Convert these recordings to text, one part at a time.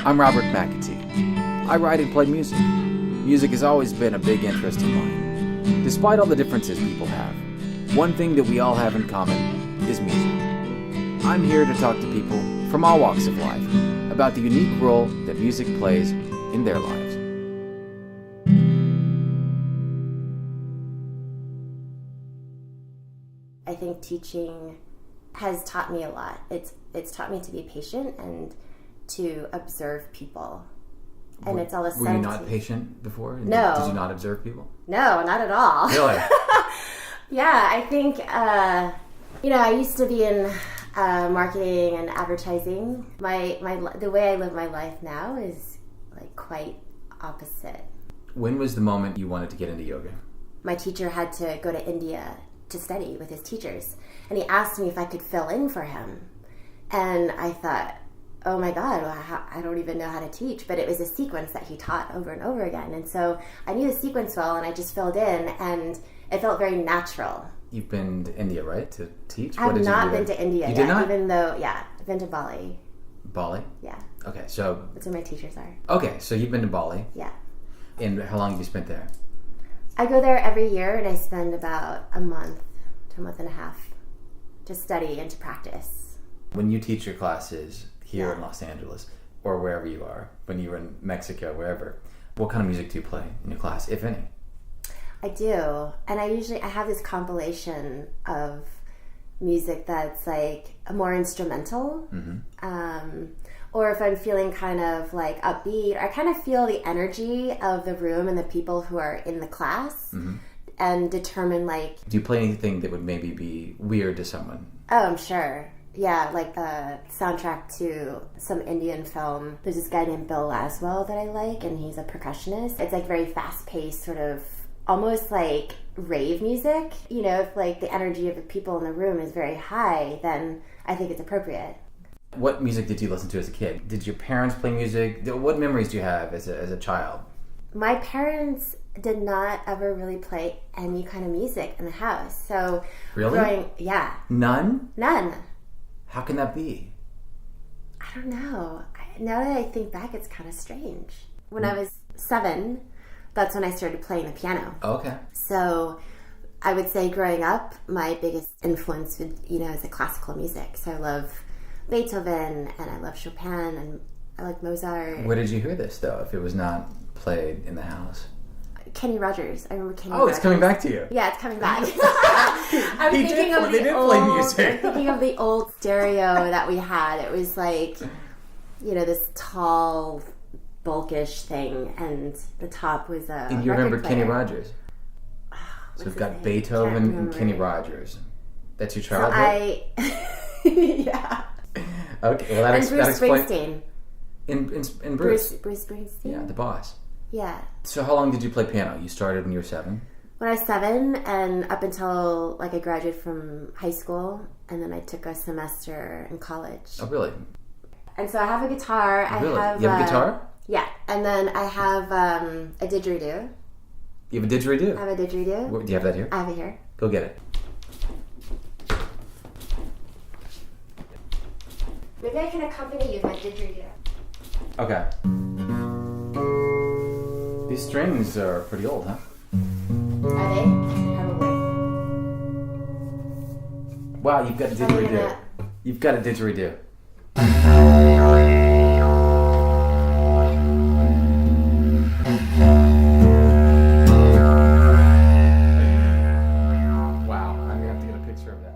I'm Robert McAtee. I write and play music. Music has always been a big interest of mine. Despite all the differences people have, one thing that we all have in common is music. I'm here to talk to people from all walks of life about the unique role that music plays in their lives. I think teaching has taught me a lot. It's taught me to be patient and to observe people. And it's all a sense. Were you not patient before? No. Did you not observe people? No, not at all. Really? Yeah, I think, I used to be in marketing and advertising. The way I live my life now is like quite opposite. When was the moment you wanted to get into yoga? My teacher had to go to India to study with his teachers, and he asked me if I could fill in for him. And I thought, oh my God, I don't even know how to teach, but it was a sequence that he taught over and over again. And so I knew the sequence well, and I just filled in, and it felt very natural. You've been to India, right, to teach? I've not been to India yet. You did not? Even though, yeah, I've been to Bali. Bali? Yeah. Okay, so... That's where my teachers are. Okay, so you've been to Bali. Yeah. And how long have you spent there? I go there every year, and I spend about a month to a month and a half to study and to practice. When you teach your classes here in Los Angeles, or wherever you are, when you were in Mexico, wherever, what kind of music do you play in your class, if any? I do, and I have this compilation of music that's like a more instrumental, or if I'm feeling kind of like upbeat, I kind of feel the energy of the room and the people who are in the class, and determine like... Do you play anything that would maybe be weird to someone? Oh, I'm sure. Yeah, like the soundtrack to some Indian film. There's this guy named Bill Laswell that I like, and he's a percussionist. It's like very fast-paced, sort of almost like rave music. You know, if like the energy of the people in the room is very high, then I think it's appropriate. What music did you listen to as a kid? Did your parents play music? What memories do you have as a child? My parents did not ever really play any kind of music in the house. So really? Yeah. None? None. How can that be? I don't know. Now that I think back, it's kind of strange. When I was 7, that's when I started playing the piano. Okay. So I would say growing up, my biggest influence is the classical music. So I love Beethoven, and I love Chopin, and I like Mozart. Where did you hear this, though, if it was not played in the house? Kenny Rogers. I remember Kenny Rogers. Oh, it's coming back to you. Yeah, it's coming back. I'm thinking of the old stereo that we had. It was like, this tall, bulkish thing, and the top was a And you remember Kenny Rogers? So we've got Beethoven and Kenny Rogers. That's your childhood? Yeah. Okay, well Bruce Springsteen. In Bruce? Bruce Springsteen? Yeah, the boss. Yeah. So how long did you play piano? You started when you were 7? When I was 7, and up until I graduated from high school, and then I took a semester in college. Oh, really? And so I have a guitar. Really? You have a guitar? Yeah. And then I have a didgeridoo. You have a didgeridoo? I have a didgeridoo. Do you have that here? I have it here. Go get it. Maybe I can accompany you with my didgeridoo. Okay. These strings are pretty old, huh? Are they? Probably. Wow, you've got a didgeridoo. You've got a didgeridoo. Wow, I'm gonna have to get a picture of that.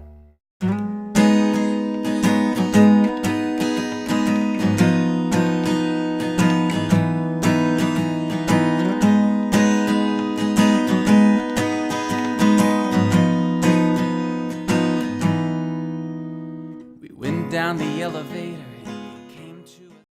Down the elevator